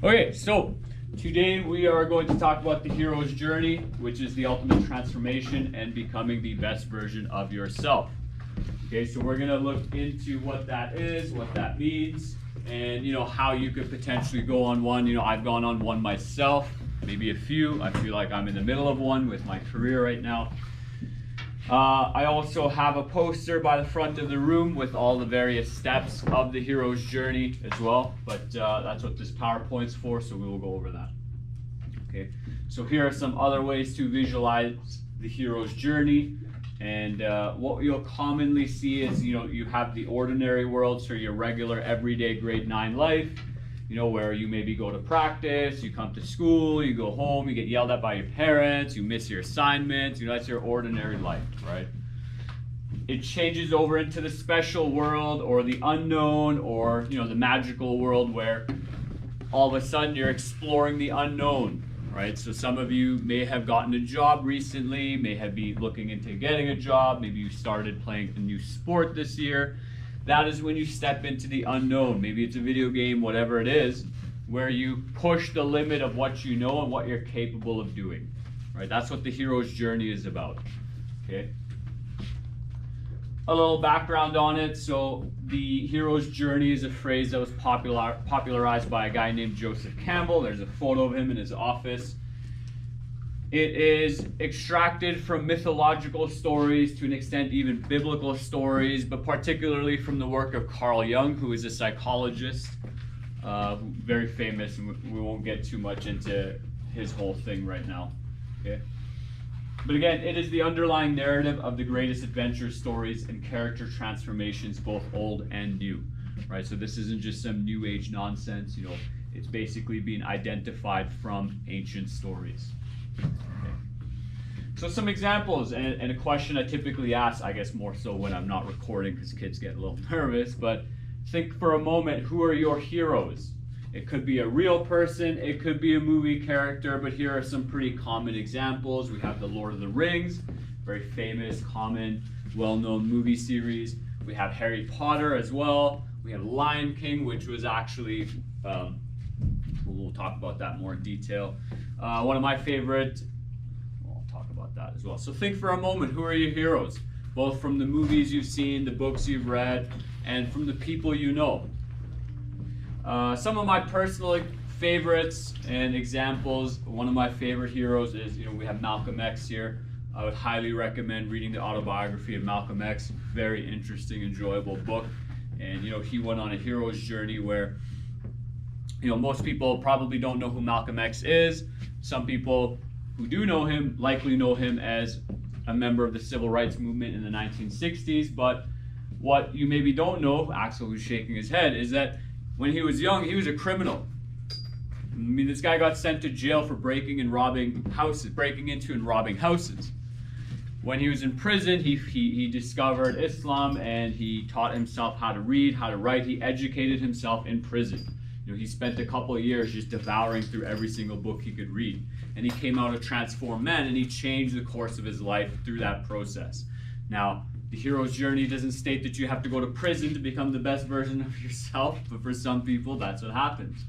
Okay, so today we are going to talk about the hero's journey, which is the ultimate transformation and becoming the best version of yourself. Okay, so we're going to look into what that is, what that means, and how you could potentially go on one. I've gone on one myself, maybe a few. I feel like I'm in the middle of one with my career right now. I also have a poster by the front of the room with all the various steps of the hero's journey as well, but that's what this PowerPoint's for, so we will go over that. Okay, so here are some other ways to visualize the hero's journey, and what you'll commonly see is, you have the ordinary world, so your regular everyday grade 9 life, where you maybe go to practice, you come to school, you go home, you get yelled at by your parents, you miss your assignments, that's your ordinary life, right? It changes over into the special world or the unknown or, the magical world where all of a sudden you're exploring the unknown, right? So some of you may have gotten a job recently, may have been looking into getting a job, maybe you started playing a new sport this year. That is when you step into the unknown. Maybe it's a video game, whatever it is, where you push the limit of what you know and what you're capable of doing. Right? That's what the hero's journey is about. Okay. A little background on it. So the hero's journey is a phrase that was popularized by a guy named Joseph Campbell. There's a photo of him in his office. It is extracted from mythological stories, to an extent even biblical stories, but particularly from the work of Carl Jung, who is a psychologist, very famous, and we won't get too much into his whole thing right now. Okay? But again, it is the underlying narrative of the greatest adventure stories and character transformations, both old and new. Right? So this isn't just some new age nonsense, it's basically being identified from ancient stories. Okay. So some examples, and a question I typically ask, I guess more so when I'm not recording because kids get a little nervous, but think for a moment, who are your heroes? It could be a real person, it could be a movie character, but here are some pretty common examples. We have the Lord of the Rings, very famous, common, well-known movie series. We have Harry Potter as well. We have Lion King, which was actually, we'll talk about that more in detail. One of my favorite, I'll talk about that as well. So think for a moment, who are your heroes? Both from the movies you've seen, the books you've read, and from the people you know. Some of my personal favorites and examples, one of my favorite heroes is, we have Malcolm X here. I would highly recommend reading the autobiography of Malcolm X. Very interesting, enjoyable book. And, he went on a hero's journey where, most people probably don't know who Malcolm X is. Some people who do know him likely know him as a member of the civil rights movement in the 1960s. But what you maybe don't know, Axel who's shaking his head, is that when he was young, he was a criminal. I mean, this guy got sent to jail for breaking into and robbing houses. When he was in prison, he discovered Islam and he taught himself how to read, how to write. He educated himself in prison. He spent a couple of years just devouring through every single book he could read. And he came out a transformed man, and he changed the course of his life through that process. Now, the hero's journey doesn't state that you have to go to prison to become the best version of yourself, but for some people, that's what happens.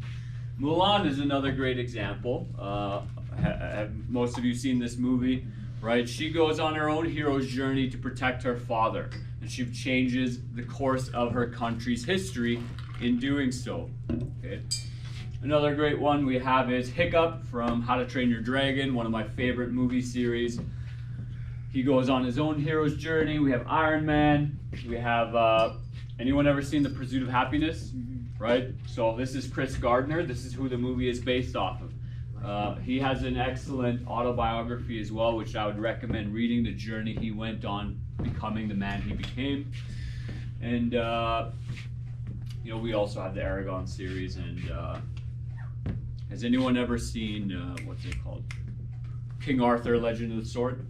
Mulan is another great example. Have most of you seen this movie? Right? She goes on her own hero's journey to protect her father, and she changes the course of her country's history in doing so. Okay. Another great one we have is Hiccup from How to Train Your Dragon, one of my favorite movie series. He goes on his own hero's journey. We have Iron Man. We have, anyone ever seen The Pursuit of Happiness? Right? So this is Chris Gardner. This is who the movie is based off of. He has an excellent autobiography as well, which I would recommend reading, the journey he went on becoming the man he became. And, we also have the Aragon series. And has anyone ever seen, what's it called? King Arthur, Legend of the Sword?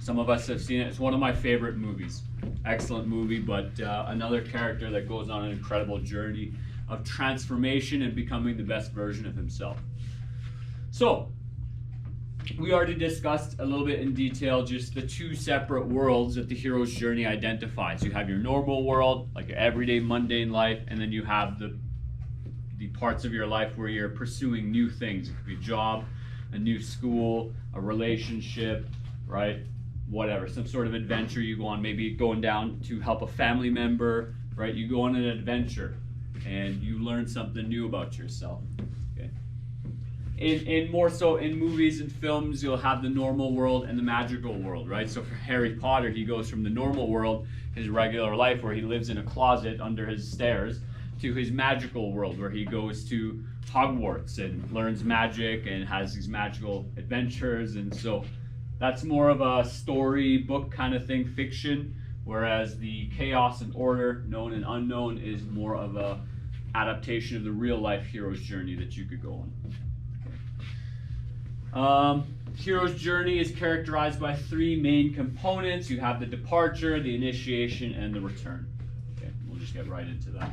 Some of us have seen it. It's one of my favorite movies. Excellent movie, but another character that goes on an incredible journey of transformation and becoming the best version of himself. So, we already discussed a little bit in detail just the two separate worlds that the hero's journey identifies. You have your normal world, like your everyday mundane life, and then you have the be parts of your life where you're pursuing new things. It could be a job, a new school, a relationship, right? Whatever, some sort of adventure you go on, maybe going down to help a family member, right? You go on an adventure and you learn something new about yourself. Okay. In more so in movies and films, you'll have the normal world and the magical world, right? So for Harry Potter, he goes from the normal world, his regular life where he lives in a closet under his stairs, to his magical world where he goes to Hogwarts and learns magic and has these magical adventures. And so that's more of a story book kind of thing, fiction, whereas the Chaos and Order, Known and Unknown, is more of a adaptation of the real life hero's journey that you could go on. Hero's journey is characterized by three main components. You have the departure, the initiation, and the return. Okay, we'll just get right into that.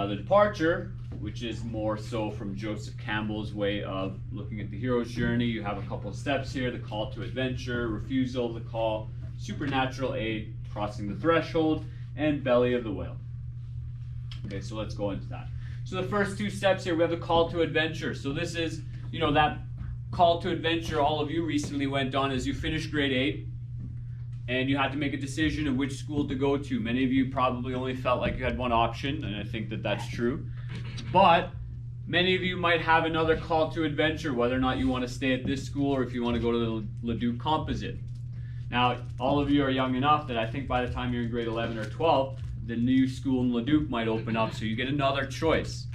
The departure, which is more so from Joseph Campbell's way of looking at the hero's journey. You have a couple of steps here: the call to adventure, refusal of the call, supernatural aid, crossing the threshold, and belly of the whale. Okay, so let's go into that. So the first two steps here, we have the call to adventure. So this is, that call to adventure all of you recently went on as you finished grade 8 and you had to make a decision of which school to go to. Many of you probably only felt like you had one option, and I think that that's true. But many of you might have another call to adventure, whether or not you want to stay at this school or if you want to go to the Leduc Composite. Now, all of you are young enough that I think by the time you're in grade 11 or 12, the new school in Leduc might open up, so you get another choice.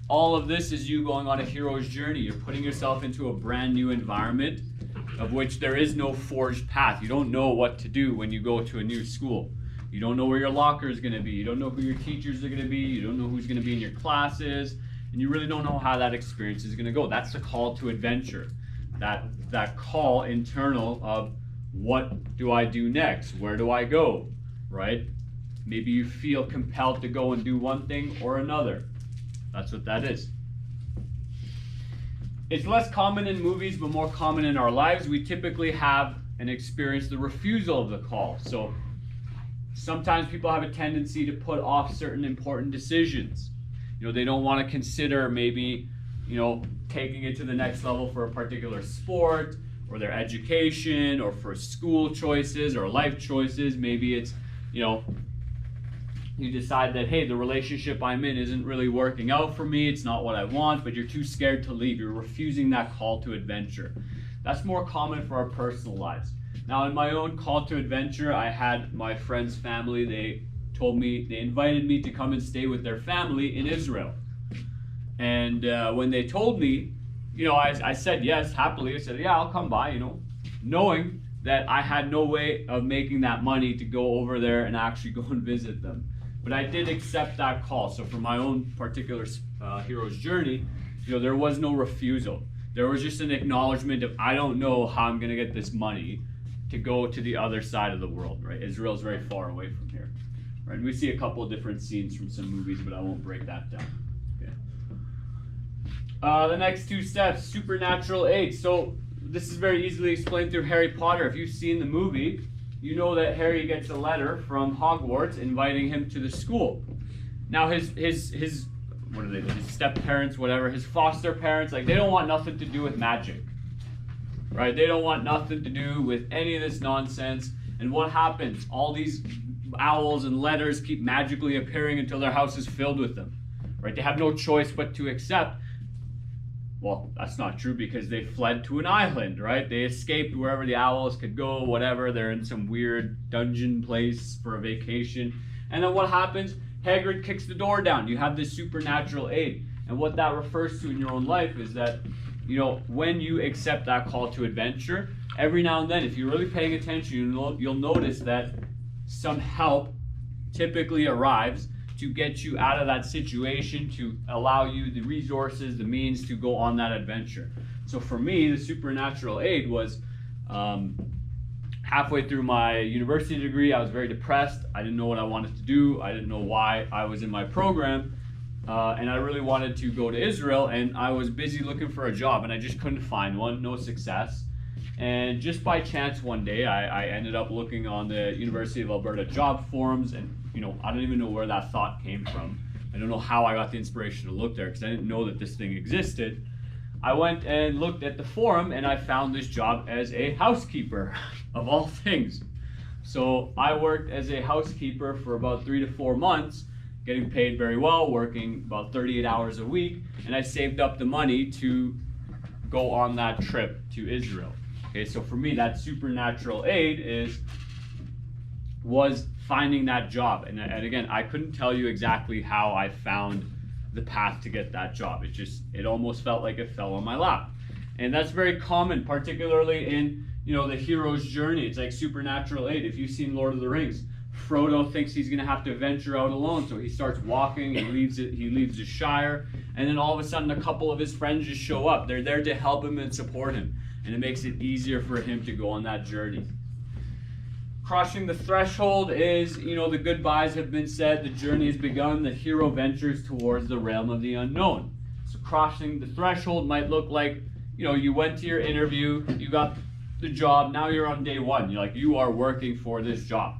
All of this is you going on a hero's journey. You're putting yourself into a brand new environment of which there is no forged path. You don't know what to do when you go to a new school. You don't know where your locker is going to be. You don't know who your teachers are going to be. You don't know who's going to be in your classes. And you really don't know how that experience is going to go. That's the call to adventure. That call internal of, what do I do next? Where do I go? Right? Maybe you feel compelled to go and do one thing or another. That's what that is. It's less common in movies, but more common in our lives. We typically have and experience the refusal of the call. So sometimes people have a tendency to put off certain important decisions. They don't want to consider maybe, taking it to the next level for a particular sport or their education or for school choices or life choices. Maybe it's, you decide that, hey, the relationship I'm in isn't really working out for me, it's not what I want, but you're too scared to leave. You're refusing that call to adventure. That's more common for our personal lives. Now, in my own call to adventure, I had my friend's family, they invited me to come and stay with their family in Israel. And when they told me, I said yes, happily. I said, yeah, I'll come by, knowing that I had no way of making that money to go over there and actually go and visit them. But I did accept that call. So for my own particular hero's journey, there was no refusal. There was just an acknowledgement of, I don't know how I'm going to get this money to go to the other side of the world, right? Israel's very far away from here, right? And we see a couple of different scenes from some movies, but I won't break that down. Okay. The next two steps, supernatural aid. So this is very easily explained through Harry Potter. If you've seen the movie, you know that Harry gets a letter from Hogwarts inviting him to the school. Now his what are they? His step parents, whatever, his foster parents, they don't want nothing to do with magic, right? They don't want nothing to do with any of this nonsense. And what happens? All these owls and letters keep magically appearing until their house is filled with them, right? They have no choice but to accept. Well, that's not true because they fled to an island, right? They escaped wherever the owls could go, whatever. They're in some weird dungeon place for a vacation. And then what happens? Hagrid kicks the door down. You have this supernatural aid. And what that refers to in your own life is that, when you accept that call to adventure, every now and then, if you're really paying attention, you'll notice that some help typically arrives to get you out of that situation, to allow you the resources, the means to go on that adventure. So for me, the supernatural aid was halfway through my university degree. I was very depressed. I didn't know what I wanted to do. I didn't know why I was in my program. And I really wanted to go to Israel, and I was busy looking for a job, and I just couldn't find one, no success. And just by chance one day, I ended up looking on the University of Alberta job forums, and I don't even know where that thought came from. I don't know how I got the inspiration to look there because I didn't know that this thing existed. I went and looked at the forum and I found this job as a housekeeper, of all things. So I worked as a housekeeper for about 3 to 4 months, getting paid very well, working about 38 hours a week, and I saved up the money to go on that trip to Israel. Okay, so for me, that supernatural aid was finding that job. And again, I couldn't tell you exactly how I found the path to get that job. It almost felt like it fell on my lap. And that's very common, particularly in, the hero's journey. It's like supernatural aid. If you've seen Lord of the Rings, Frodo thinks he's going to have to venture out alone, so he starts walking, he leaves the Shire, and then all of a sudden a couple of his friends just show up. They're there to help him and support him, and it makes it easier for him to go on that journey. Crossing the threshold is, the goodbyes have been said, the journey has begun, the hero ventures towards the realm of the unknown. So crossing the threshold might look like, you went to your interview, you got the job, now you're on day one. You are working for this job.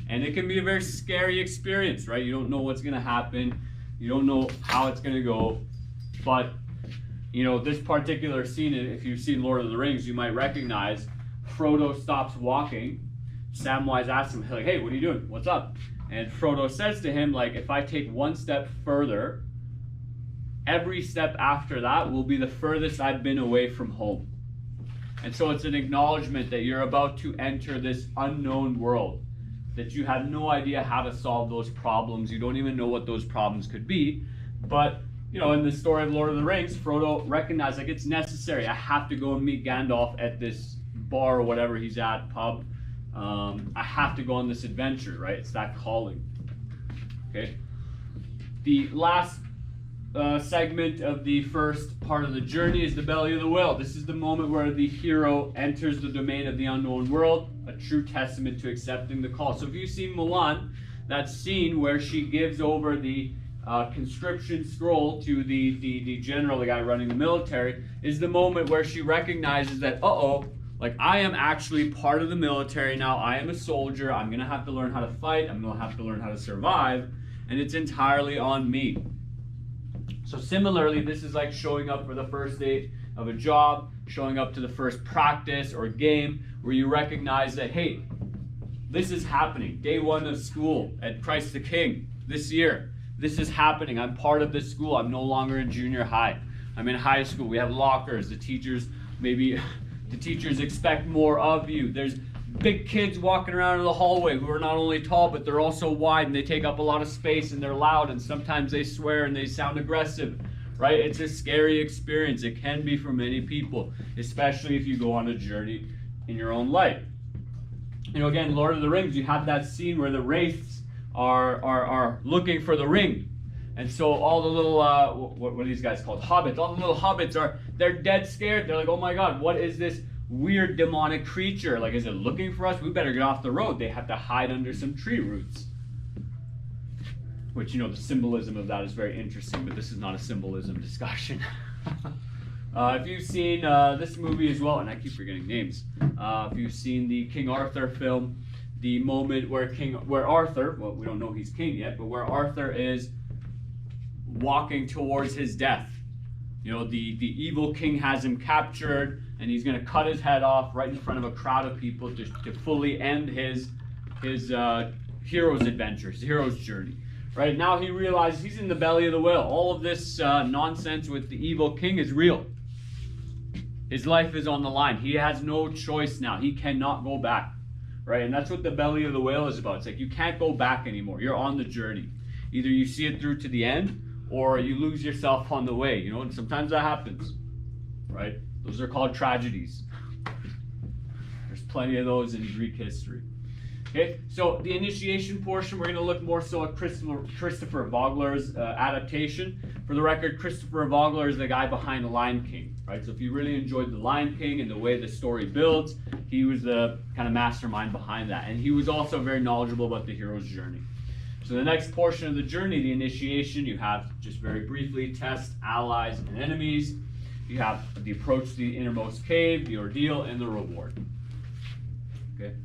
And it can be a very scary experience, right? You don't know what's going to happen. You don't know how it's going to go. But, this particular scene, if you've seen Lord of the Rings, you might recognize Frodo stops walking. Samwise asks him, like, hey, what are you doing? What's up? And Frodo says to him, like, if I take one step further, every step after that will be the furthest I've been away from home. And so it's an acknowledgement that you're about to enter this unknown world, that you have no idea how to solve those problems. You don't even know what those problems could be. But, in the story of Lord of the Rings, Frodo recognized, like, it's necessary. I have to go and meet Gandalf at this bar or whatever he's at, pub. I have to go on this adventure, right? It's that calling. Okay. The last segment of the first part of the journey is the belly of the whale. This is the moment where the hero enters the domain of the unknown world, a true testament to accepting the call. So if you've seen Mulan, that scene where she gives over the conscription scroll to the general, the guy running the military, is the moment where she recognizes that, I am actually part of the military now. I am a soldier. I'm going to have to learn how to fight. I'm going to have to learn how to survive. And it's entirely on me. So similarly, this is like showing up for the first day of a job, showing up to the first practice or game, where you recognize that, hey, this is happening. Day one of school at Christ the King this year. This is happening. I'm part of this school. I'm no longer in junior high. I'm in high school. We have lockers. The teachers expect more of you. There's big kids walking around in the hallway who are not only tall, but they're also wide, and they take up a lot of space, and they're loud, and sometimes they swear and they sound aggressive, right? It's a scary experience. It can be for many people, especially if you go on a journey in your own life. Again, Lord of the Rings, you have that scene where the wraiths are looking for the ring. And so all the little, what are these guys called? Hobbits. All the little hobbits they're dead scared. They're like, oh my God, what is this weird demonic creature? Like, is it looking for us? We better get off the road. They have to hide under some tree roots. Which, the symbolism of that is very interesting, but this is not a symbolism discussion. If you've seen this movie as well, and I keep forgetting names, if you've seen the King Arthur film, the moment where Arthur, well, we don't know he's king yet, but where Arthur is walking towards his death. The evil king has him captured, and he's going to cut his head off right in front of a crowd of people to fully end his hero's adventure, his hero's journey. Right now he realizes he's in the belly of the whale. All of this nonsense with the evil king is real. His life is on the line. He has no choice now. He cannot go back. Right? And that's what the belly of the whale is about. It's like you can't go back anymore. You're on the journey. Either you see it through to the end, or you lose yourself on the way, and sometimes that happens, right? Those are called tragedies. There's plenty of those in Greek history. Okay, so the initiation portion, we're going to look more so at Christopher Vogler's adaptation. For the record, Christopher Vogler is the guy behind The Lion King, right? So if you really enjoyed The Lion King and the way the story builds, he was the kind of mastermind behind that. And he was also very knowledgeable about the hero's journey. So the next portion of the journey, the initiation, you have, just very briefly, test, allies, and enemies. You have the approach to the innermost cave, the ordeal, and the reward. Okay.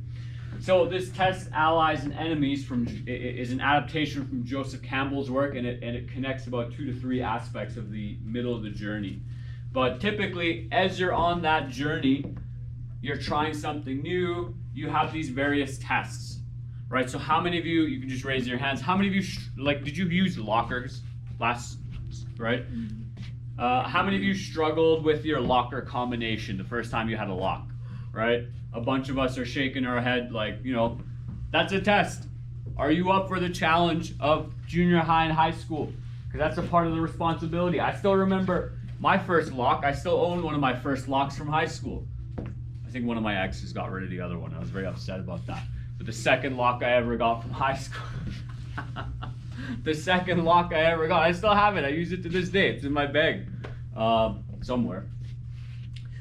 So this test allies and enemies is an adaptation from Joseph Campbell's work, and it connects about 2 to 3 aspects of the middle of the journey. But typically, as you're on that journey, you're trying something new, you have these various tests, right? So how many of you can just raise your hands, how many of you, did you use lockers last, right? How many of you struggled with your locker combination the first time you had a lock, right? A bunch of us are shaking our head that's a test. Are you up for the challenge of junior high and high school? Because that's a part of the responsibility. I still remember my first lock. I still own one of my first locks from high school. I think one of my exes got rid of the other one. I was very upset about that. But the second lock I ever got from high school, the second lock I ever got, I still have it. I use it to this day. It's in my bag somewhere.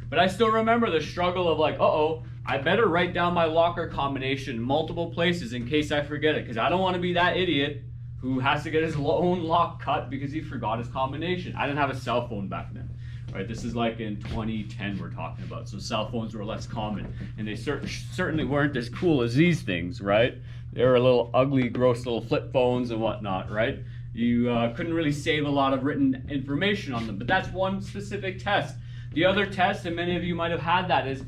But I still remember the struggle of I better write down my locker combination in multiple places in case I forget it, because I don't want to be that idiot who has to get his own lock cut because he forgot his combination. I didn't have a cell phone back then, right? This is like in 2010 we're talking about, so cell phones were less common, and they certainly weren't as cool as these things, right? They were a little ugly, gross little flip phones and whatnot, right? You couldn't really save a lot of written information on them, but that's one specific test. The other test, and many of you might have had that, is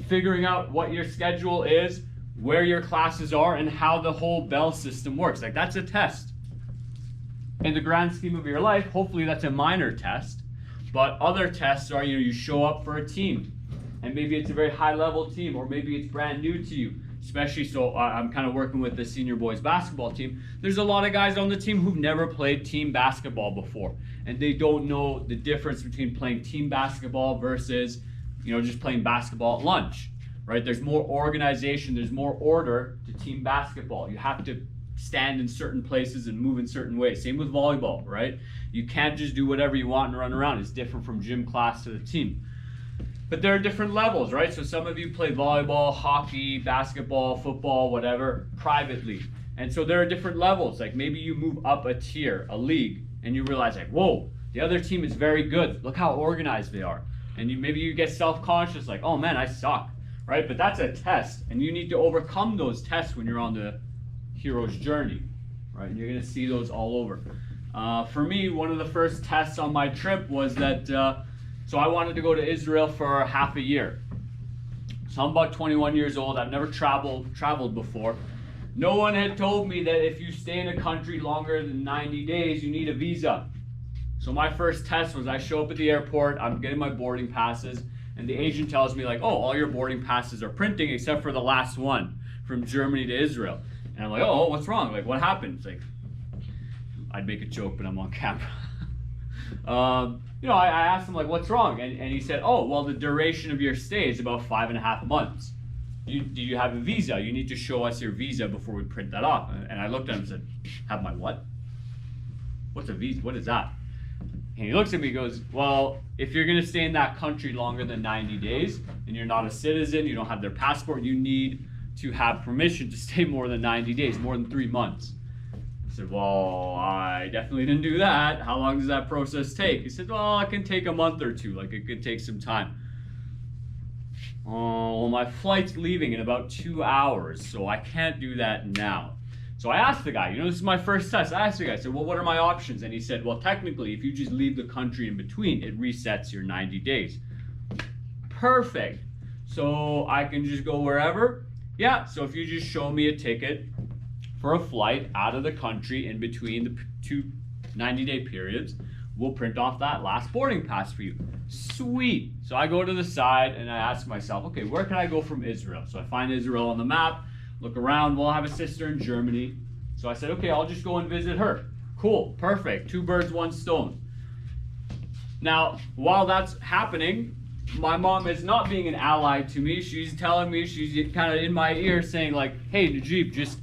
figuring out what your schedule is, where your classes are, and how the whole bell system works. That's a test. In the grand scheme of your life, hopefully that's a minor test, but other tests are, you show up for a team, and maybe it's a very high level team, or maybe it's brand new to you. Especially, so I'm kind of working with the senior boys basketball team. There's a lot of guys on the team who've never played team basketball before, and they don't know the difference between playing team basketball versus, just playing basketball at lunch, right? There's more organization, there's more order to team basketball. You have to stand in certain places and move in certain ways. Same with volleyball, right? You can't just do whatever you want and run around. It's different from gym class to the team. But there are different levels, right? So some of you play volleyball, hockey, basketball, football, whatever, privately. And so there are different levels. Maybe you move up a tier, a league, and you realize whoa, the other team is very good. Look how organized they are. And maybe you get self-conscious, oh man, I suck, right? But that's a test, and you need to overcome those tests when you're on the hero's journey, right? And you're gonna see those all over. For me, one of the first tests on my trip was that, so I wanted to go to Israel for half a year. So I'm about 21 years old. I've never traveled before. No one had told me that if you stay in a country longer than 90 days, you need a visa. So my first test was I show up at the airport, I'm getting my boarding passes, and the agent tells me all your boarding passes are printing except for the last one from Germany to Israel. And I'm oh, what's wrong? What happened? It's I'd make a joke, but I'm on camera. I asked him what's wrong, and he said, oh, well, the duration of your stay is about 5.5 months. Do you have a visa? You need to show us your visa before we print that off. And I looked at him and said, have my what? What's a visa? What is that? And he looks at me and goes, well, if you're going to stay in that country longer than 90 days and you're not a citizen, you don't have their passport, you need to have permission to stay more than 90 days, more than 3 months. I said, well, I definitely didn't do that. How long does that process take? He said, well, it can take a month or two. It could take some time. Oh, well, my flight's leaving in about 2 hours, so I can't do that now. So I asked the guy, this is my first test. I asked the guy, I said, well, what are my options? And he said, well, technically, if you just leave the country in between, it resets your 90 days. Perfect. So I can just go wherever? Yeah, so if you just show me a ticket for a flight out of the country in between the 2 90-day periods, we'll print off that last boarding pass for you. Sweet. So I go to the side and I ask myself, okay, where can I go from Israel? So I find Israel on the map, look around. Well, I have a sister in Germany. So I said, okay, I'll just go and visit her. Cool, perfect. 2 birds, 1 stone. Now, while that's happening, my mom is not being an ally to me. She's telling me, she's kind of in my ear saying hey, Najib, just,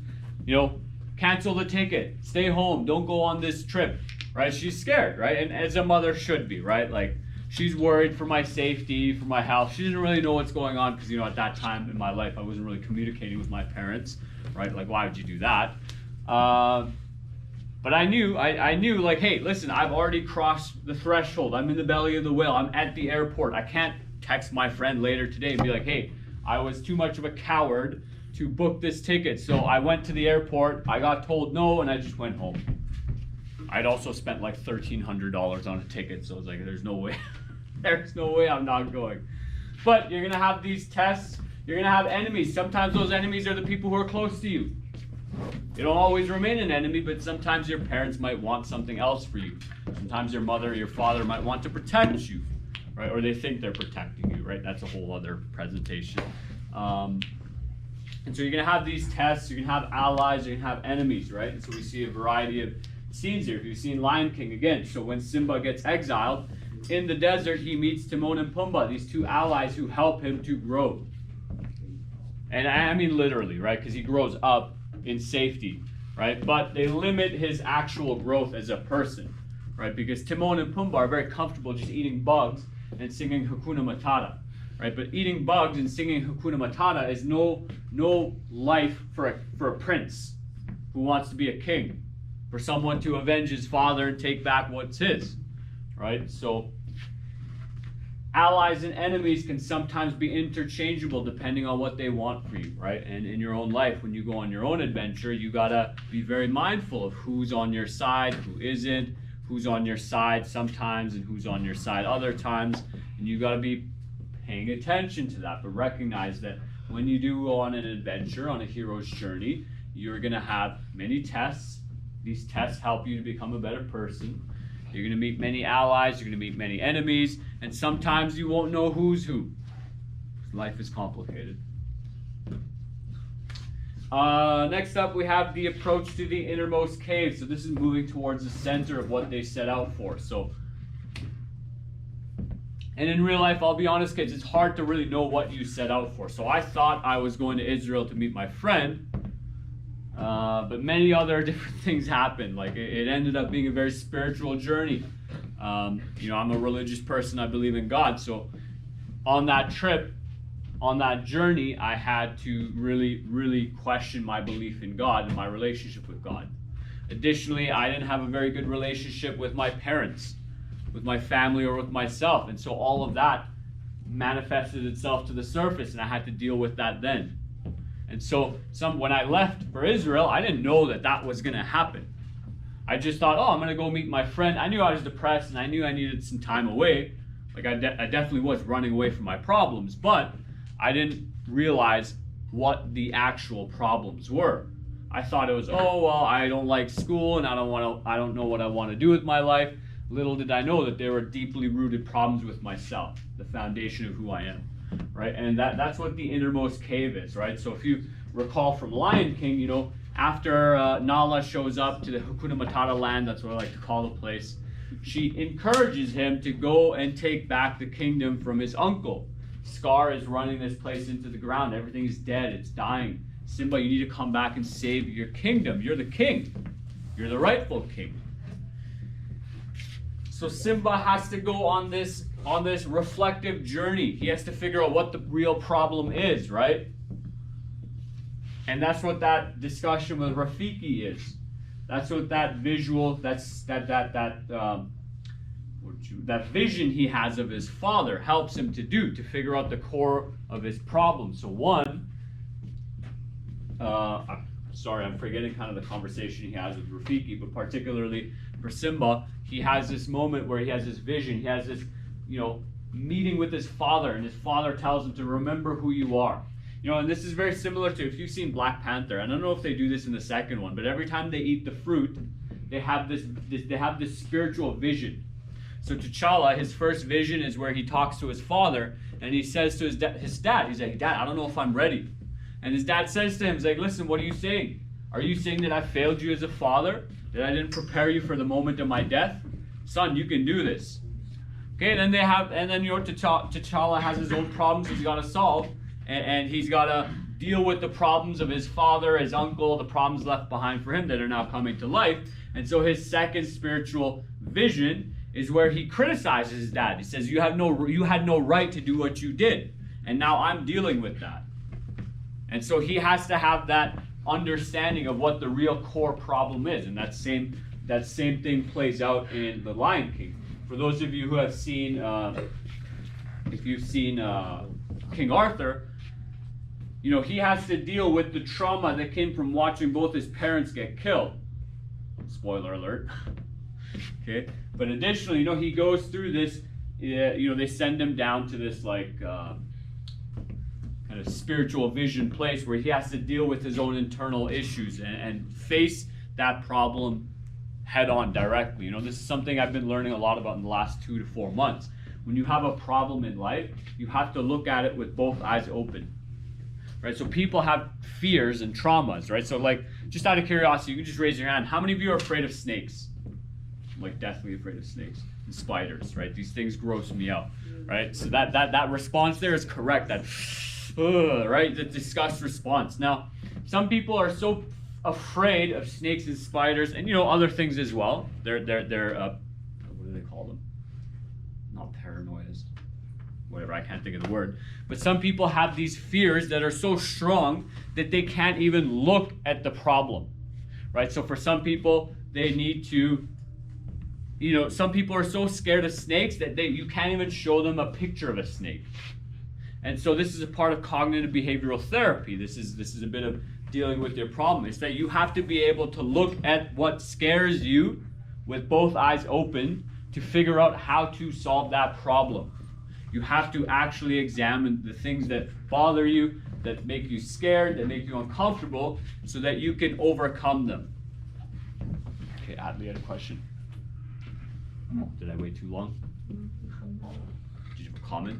cancel the ticket, stay home, don't go on this trip, right? She's scared, right? And as a mother should be, right? She's worried for my safety, for my health. She doesn't really know what's going on because, at that time in my life, I wasn't really communicating with my parents, right? Why would you do that? But I knew, hey, listen, I've already crossed the threshold. I'm in the belly of the whale. I'm at the airport. I can't text my friend later today and be hey, I was too much of a coward to book this ticket. So I went to the airport, I got told no, and I just went home. I'd also spent like $1,300 on a ticket, so I was like, there's no way, there's no way I'm not going. But you're gonna have these tests, you're gonna have enemies. Sometimes those enemies are the people who are close to you. You don't always remain an enemy, but sometimes your parents might want something else for you. Sometimes your mother or your father might want to protect you, right? Or they think they're protecting you, right? That's a whole other presentation. And so you're gonna have these tests, you're gonna have allies, you're gonna have enemies, right? And so we see a variety of scenes here. If you've seen Lion King again, so when Simba gets exiled, in the desert he meets Timon and Pumbaa, these two allies who help him to grow. And I mean literally, right? Because he grows up in safety, right? But they limit his actual growth as a person, right? Because Timon and Pumbaa are very comfortable just eating bugs and singing Hakuna Matata, right? But eating bugs and singing Hakuna Matata is no life for a prince who wants to be a king, for someone to avenge his father and take back what's his, right? So allies and enemies can sometimes be interchangeable depending on what they want for you, right? And in your own life, when you go on your own adventure, you gotta be very mindful of who's on your side, who isn't, who's on your side sometimes and who's on your side other times. And you gotta be paying attention to that, but recognize that when you do go on an adventure, on a hero's journey, you're gonna have many tests. These tests help you to become a better person. You're going to meet many allies, you're going to meet many enemies, and sometimes you won't know who's who. Life is complicated. Next up, we have the approach to the innermost cave. So this is moving towards the center of what they set out for. And in real life, I'll be honest, kids, it's hard to really know what you set out for. So I thought I was going to Israel to meet my friend, but many other different things happened. Like it ended up being a very spiritual journey. You know, I'm a religious person. I believe in God. So on that trip, on that journey, I had to really question my belief in God and my relationship with God. Additionally, I didn't have a very good relationship with my parents, with my family, or with myself. And so all of that manifested itself to the surface, and I had to deal with that then. And so when I left for Israel, I didn't know that that was going to happen. I just thought, oh, I'm going to go meet my friend. I knew I was depressed, and I knew I needed some time away. Like I definitely was running away from my problems, but I didn't realize what the actual problems were. I thought it was, oh, well, I don't like school, and I don't know what I want to do with my life. Little did I know that there were deeply rooted problems with myself, the foundation of who I am. Right, and that's what the innermost cave is, right? So if you recall from Lion King, you know, after Nala shows up to the Hakuna Matata land, that's what I like to call the place, she encourages him to go and take back the kingdom from his uncle. Scar is running this place into the ground. Everything is dead. It's dying. Simba, you need to come back and save your kingdom. You're the king. You're the rightful king. So Simba has to go on this reflective journey. He has to figure out what the real problem is, right? And that's what that discussion with Rafiki is. That's what that visual, that vision he has of his father helps him to do, to figure out the core of his problem. So one, I'm forgetting kind of the conversation he has with Rafiki, but particularly for Simba, he has this moment where he has this vision, he has this, you know, meeting with his father, and his father tells him to remember who you are. You know, and this is very similar to, if you've seen Black Panther, and I don't know if they do this in the second one, but every time they eat the fruit, they have this spiritual vision. So T'Challa, his first vision is where he talks to his father, and he says to his dad, he's like, Dad, I don't know if I'm ready. And his dad says to him, he's like, listen, what are you saying? Are you saying that I failed you as a father? That I didn't prepare you for the moment of my death? Son, you can do this. Okay, then you know, T'Challa has his own problems he's got to solve, and he's got to deal with the problems of his father, his uncle, the problems left behind for him that are now coming to life. And so his second spiritual vision is where he criticizes his dad. He says, you had no right to do what you did, and now I'm dealing with that. And so he has to have that understanding of what the real core problem is, and that same thing plays out in The Lion King. For those of you who have seen, if you've seen King Arthur, you know, he has to deal with the trauma that came from watching both his parents get killed. Spoiler alert. Okay, but additionally, you know, he goes through this, you know, they send him down to this like kind of spiritual vision place where he has to deal with his own internal issues and face that problem head on directly. You know, this is something I've been learning a lot about in the last 2 to 4 months. When you have a problem in life, you have to look at it with both eyes open. Right? So people have fears and traumas, right? So like, just out of curiosity, you can just raise your hand. How many of you are afraid of snakes? I'm like deathly afraid of snakes and spiders, right? These things gross me out, right? So that response there is correct. That, right? The disgust response. Now, some people are so afraid of snakes and spiders, and you know, other things as well. They're what do they call them? Not paranoias. Whatever, I can't think of the word. But some people have these fears that are so strong that they can't even look at the problem, right? So for some people, they need to, you know, some people are so scared of snakes that you can't even show them a picture of a snake. And so this is a part of cognitive behavioral therapy. This is a bit of dealing with your problem. It's that you have to be able to look at what scares you with both eyes open to figure out how to solve that problem. You have to actually examine the things that bother you, that make you scared, that make you uncomfortable, so that you can overcome them. Okay, Adley had a question. Did I wait too long? Did you have a comment?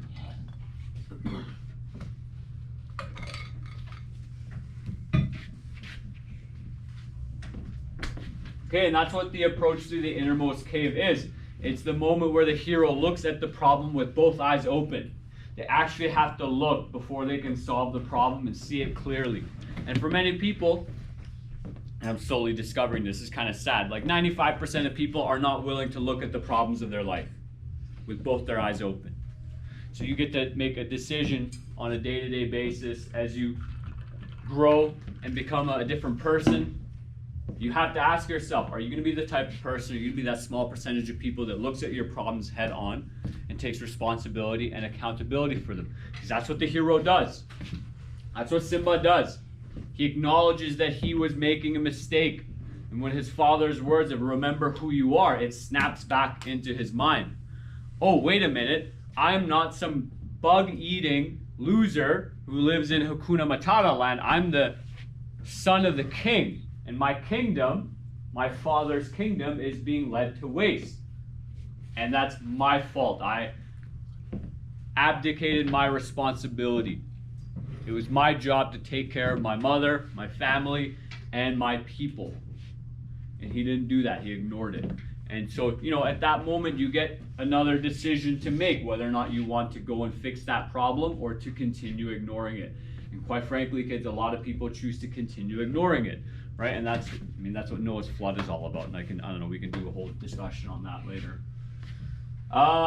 Okay, and that's what the approach to the innermost cave is. It's the moment where the hero looks at the problem with both eyes open. They actually have to look before they can solve the problem and see it clearly. And for many people, and I'm slowly discovering this is kind of sad, like 95% of people are not willing to look at the problems of their life with both their eyes open. So you get to make a decision on a day-to-day basis as you grow and become a different person. You have to ask yourself, are you going to be the type of person, are you going to be that small percentage of people that looks at your problems head on and takes responsibility and accountability for them? Because that's what the hero does. That's what Simba does. He acknowledges that he was making a mistake. And when his father's words of remember who you are, it snaps back into his mind. Oh, wait a minute. I'm not some bug-eating loser who lives in Hakuna Matata land. I'm the son of the king. And my kingdom, my father's kingdom, is being led to waste. And that's my fault. I abdicated my responsibility. It was my job to take care of my mother, my family, and my people. And he didn't do that. He ignored it. And so, you know, at that moment, you get another decision to make, whether or not you want to go and fix that problem or to continue ignoring it. And quite frankly, kids, a lot of people choose to continue ignoring it. Right, and that's what Noah's flood is all about. And I don't know, we can do a whole discussion on that later.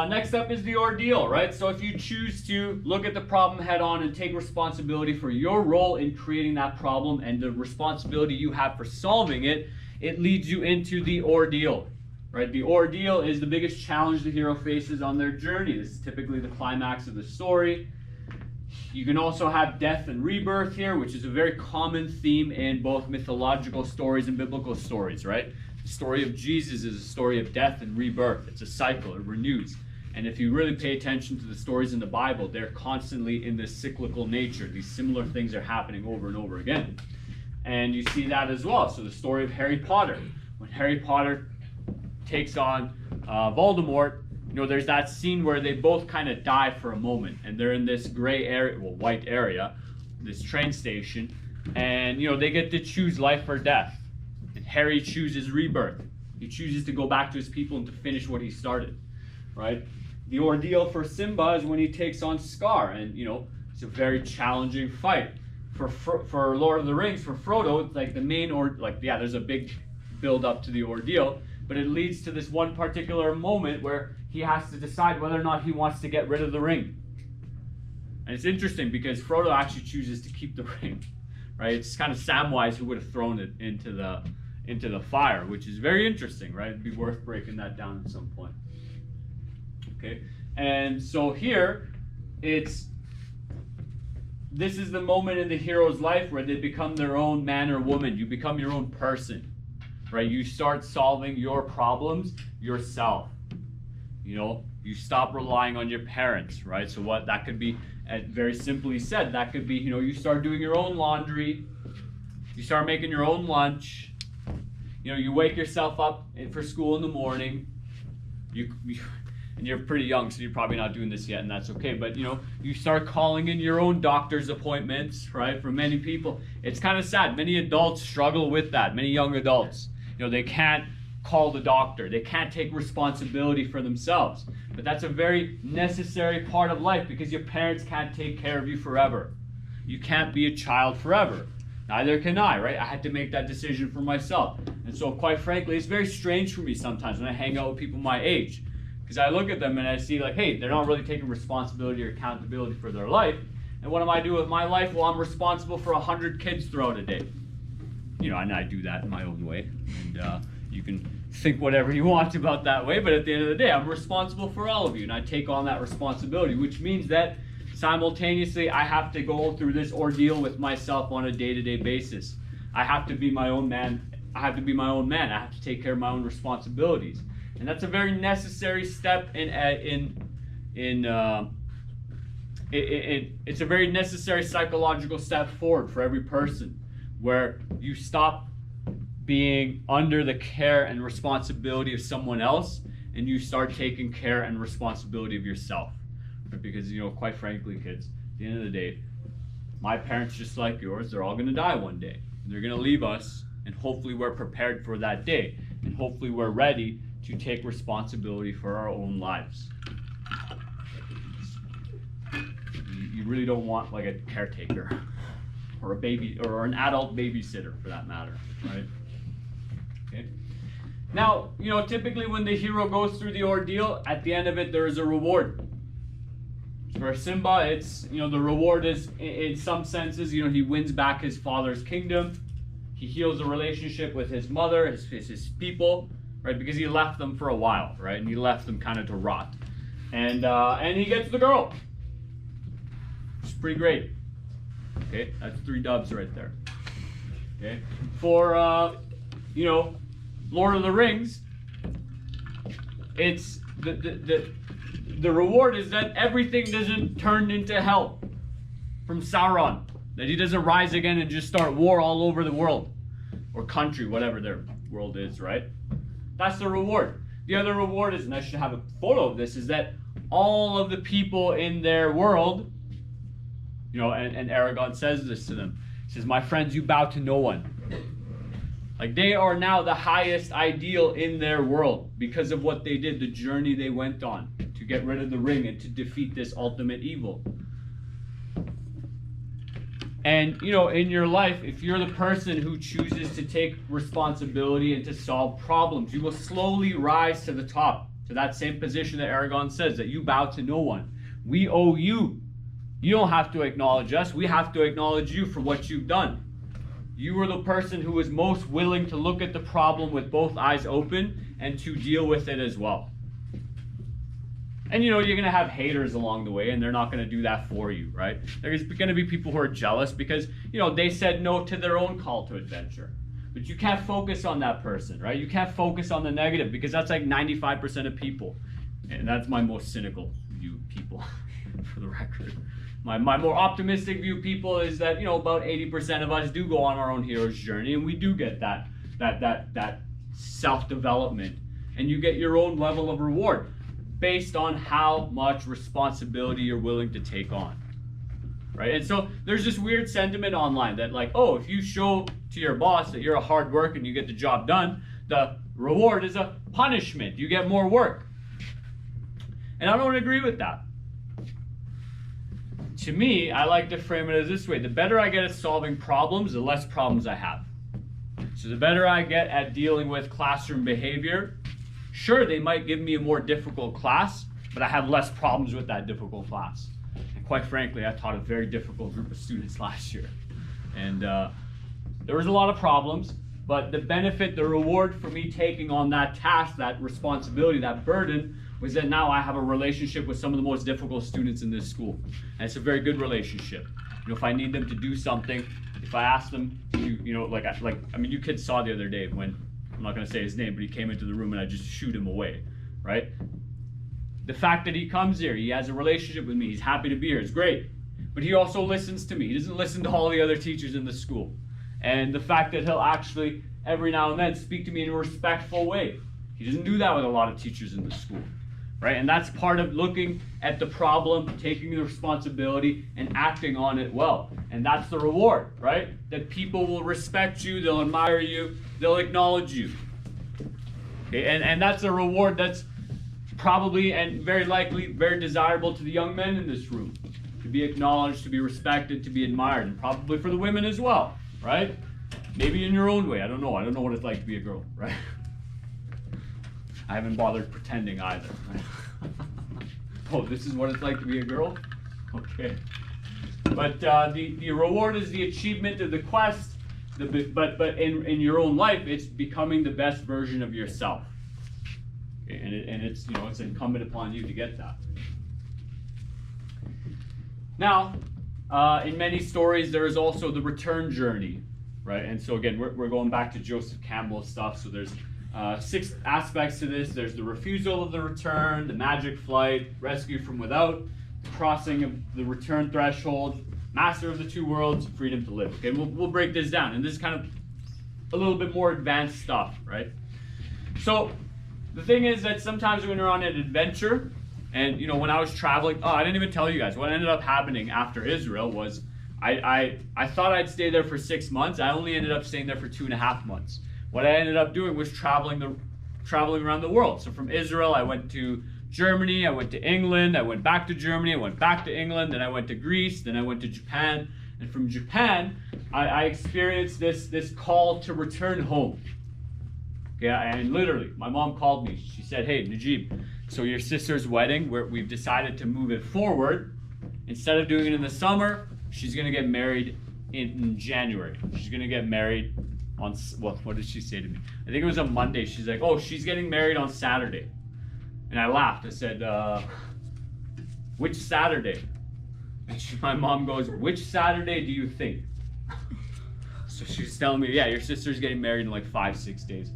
Next up is the ordeal, right? So if you choose to look at the problem head on and take responsibility for your role in creating that problem and the responsibility you have for solving it, it leads you into the ordeal, right? The ordeal is the biggest challenge the hero faces on their journey. This is typically the climax of the story. You can also have death and rebirth here, which is a very common theme in both mythological stories and biblical stories, right? The story of Jesus is a story of death and rebirth. It's a cycle, it renews. And if you really pay attention to the stories in the Bible, they're constantly in this cyclical nature. These similar things are happening over and over again. And you see that as well. So the story of Harry Potter. When Harry Potter takes on Voldemort, you know, there's that scene where they both kind of die for a moment, and they're in this gray area, well, white area, this train station, and, you know, they get to choose life or death. And Harry chooses rebirth. He chooses to go back to his people and to finish what he started, right? The ordeal for Simba is when he takes on Scar, and, you know, it's a very challenging fight. For Lord of the Rings, for Frodo, it's like the main, there's a big build up to the ordeal, but it leads to this one particular moment where he has to decide whether or not he wants to get rid of the ring. And it's interesting because Frodo actually chooses to keep the ring, right? It's kind of Samwise who would have thrown it into the fire, which is very interesting, right? It'd be worth breaking that down at some point. Okay, and so here it's this is the moment in the hero's life where they become their own man or woman. You become your own person, right? You start solving your problems yourself. You stop relying on your parents, right? So what that could be, very simply said, that could be, you start doing your own laundry, you start making your own lunch, you wake yourself up for school in the morning, and you're pretty young, so you're probably not doing this yet, and that's okay, but you start calling in your own doctor's appointments, right? For many people, it's kind of sad. Many adults struggle with that, many young adults. They can't call the doctor, they can't take responsibility for themselves. But that's a very necessary part of life, because your parents can't take care of you forever. You can't be a child forever. Neither can I, right? I had to make that decision for myself. And so quite frankly, it's very strange for me sometimes when I hang out with people my age, because I look at them and I see like, hey, they're not really taking responsibility or accountability for their life. And what am I doing with my life? Well, I'm responsible for 100 kids throughout a day. And I do that in my own way. And you can think whatever you want about that way, but at the end of the day, I'm responsible for all of you, and I take on that responsibility, which means that simultaneously I have to go through this ordeal with myself on a day-to-day basis. I have to be my own man. I have to take care of my own responsibilities, and that's a very necessary step it's a very necessary psychological step forward for every person, where you stop being under the care and responsibility of someone else, and you start taking care and responsibility of yourself. Right? Because, quite frankly, kids, at the end of the day, my parents, just like yours, they're all going to die one day. And they're going to leave us, and hopefully we're prepared for that day. And hopefully we're ready to take responsibility for our own lives. You really don't want like a caretaker or a baby or an adult babysitter for that matter, right? Okay. Now, typically when the hero goes through the ordeal, at the end of it, there is a reward. For Simba, it's, the reward is, in some senses, he wins back his father's kingdom. He heals a relationship with his mother, his people, right? Because he left them for a while, right? And he left them kind of to rot. And he gets the girl. It's pretty great. Okay, that's 3 dubs right there. Okay, for Lord of the Rings, it's the reward is that everything doesn't turn into hell from Sauron. That he doesn't rise again and just start war all over the world or country, whatever their world is, right? That's the reward. The other reward is, and I should have a photo of this, is that all of the people in their world, and Aragorn says this to them. He says, "My friends, you bow to no one." Like, they are now the highest ideal in their world because of what they did, the journey they went on to get rid of the ring and to defeat this ultimate evil. And, in your life, if you're the person who chooses to take responsibility and to solve problems, you will slowly rise to the top, to that same position that Aragorn says, that you bow to no one. We owe you. You don't have to acknowledge us. We have to acknowledge you for what you've done. You were the person who was most willing to look at the problem with both eyes open and to deal with it as well. And you're going to have haters along the way, and they're not going to do that for you, right? There's going to be people who are jealous because, they said no to their own call to adventure. But you can't focus on that person, right? You can't focus on the negative, because that's like 95% of people. And that's my most cynical view of people, for the record. My more optimistic view of people is that, about 80% of us do go on our own hero's journey, and we do get that self-development. And you get your own level of reward based on how much responsibility you're willing to take on, right? And so there's this weird sentiment online that like, oh, if you show to your boss that you're a hard worker and you get the job done, the reward is a punishment. You get more work. And I don't agree with that. To me, I like to frame it as this way. The better I get at solving problems, the less problems I have. So the better I get at dealing with classroom behavior, sure, they might give me a more difficult class, but I have less problems with that difficult class. And quite frankly, I taught a very difficult group of students last year. And there was a lot of problems, but the benefit, the reward for me taking on that task, that responsibility, that burden, was that now I have a relationship with some of the most difficult students in this school. And it's a very good relationship. if I need them to do something, if I ask them to, you kids saw the other day when, I'm not gonna say his name, but he came into the room and I just shoot him away, right? The fact that he comes here, he has a relationship with me, he's happy to be here, it's great. But he also listens to me. He doesn't listen to all the other teachers in the school. And the fact that he'll actually, every now and then, speak to me in a respectful way. He doesn't do that with a lot of teachers in the school, right? And that's part of looking at the problem, taking the responsibility, and acting on it well. And that's the reward, right? That people will respect you, they'll admire you, they'll acknowledge you. Okay, and that's a reward that's probably and very likely very desirable to the young men in this room. To be acknowledged, to be respected, to be admired, and probably for the women as well, right? Maybe in your own way. I don't know what it's like to be a girl, right? I haven't bothered pretending either, right? Oh, this is what it's like to be a girl? Okay. But the reward is the achievement of the quest, but in your own life, it's becoming the best version of yourself. Okay? And it's it's incumbent upon you to get that. Now, in many stories, there is also the return journey, right? And so again, we're going back to Joseph Campbell's stuff. So there's 6 aspects to this. There's the refusal of the return, the magic flight, rescue from without, the crossing of the return threshold, master of the 2 worlds, freedom to live. Okay, we'll break this down. And this is kind of a little bit more advanced stuff, right? So the thing is that sometimes when you're on an adventure, and when I was traveling, I didn't even tell you guys, what ended up happening after Israel was I thought I'd stay there for 6 months. I only ended up staying there for 2.5 months. What I ended up doing was traveling around the world. So from Israel, I went to Germany, I went to England, I went back to Germany, I went back to England, then I went to Greece, then I went to Japan. And from Japan, I experienced this call to return home. Okay, and literally, my mom called me. She said, "Hey, Najib, so your sister's wedding, we've decided to move it forward. Instead of doing it in the summer, she's going to get married in January. She's going to get married on, what did she say to me? I think it was a Monday. She's like, oh, she's getting married on Saturday." And I laughed. I said, which Saturday? And my mom goes, "Which Saturday do you think?" So she's telling me, yeah, your sister's getting married in like 5-6 days.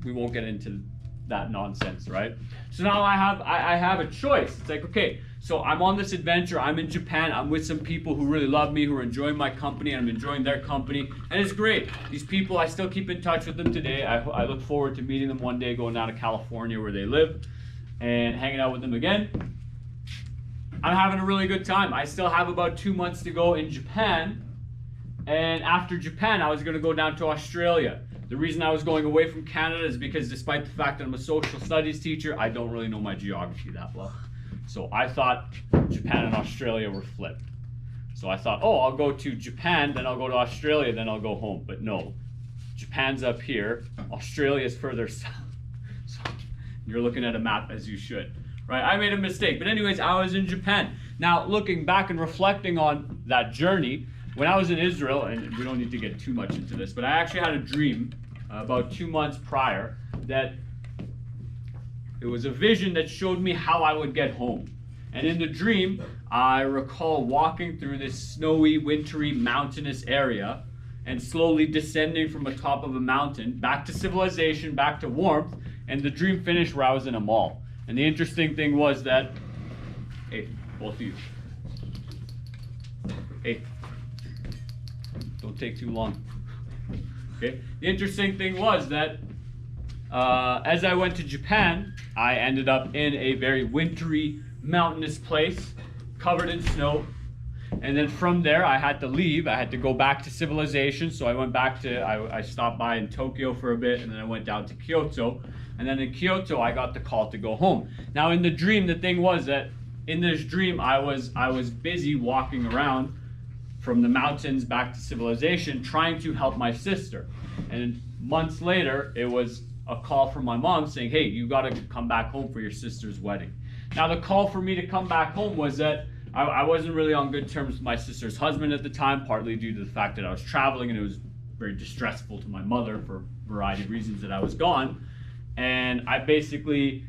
We won't get into that nonsense, right? So now I have a choice. It's like, okay, so I'm on this adventure, I'm in Japan, I'm with some people who really love me, who are enjoying my company, and I'm enjoying their company, and it's great. These people, I still keep in touch with them today. I look forward to meeting them one day, going down to California where they live, and hanging out with them again. I'm having a really good time. I still have about 2 months to go in Japan, and after Japan, I was gonna go down to Australia. The reason I was going away from Canada is because despite the fact that I'm a social studies teacher, I don't really know my geography that well. So I thought Japan and Australia were flipped. So I thought, oh, I'll go to Japan, then I'll go to Australia, then I'll go home. But no, Japan's up here, Australia's further south. So you're looking at a map as you should, right? I made a mistake. But anyways, I was in Japan. Now, looking back and reflecting on that journey, when I was in Israel, and we don't need to get too much into this, but I actually had a dream about 2 months prior that it was a vision that showed me how I would get home. And in the dream, I recall walking through this snowy, wintry, mountainous area and slowly descending from the top of a mountain back to civilization, back to warmth, and the dream finished where I was in a mall. And the interesting thing was that, hey, both of you, hey, don't take too long. Okay. The interesting thing was that as I went to Japan, I ended up in a very wintry, mountainous place, covered in snow. And then from there, I had to leave. I had to go back to civilization. So I went back to, I stopped by in Tokyo for a bit, and then I went down to Kyoto. And then in Kyoto, I got the call to go home. Now in the dream, the thing was that in this dream, I was busy walking around from the mountains back to civilization, trying to help my sister. And months later, it was a call from my mom saying, hey, you gotta come back home for your sister's wedding. Now the call for me to come back home was that I wasn't really on good terms with my sister's husband at the time, partly due to the fact that I was traveling and it was very distressful to my mother for a variety of reasons that I was gone. And I basically,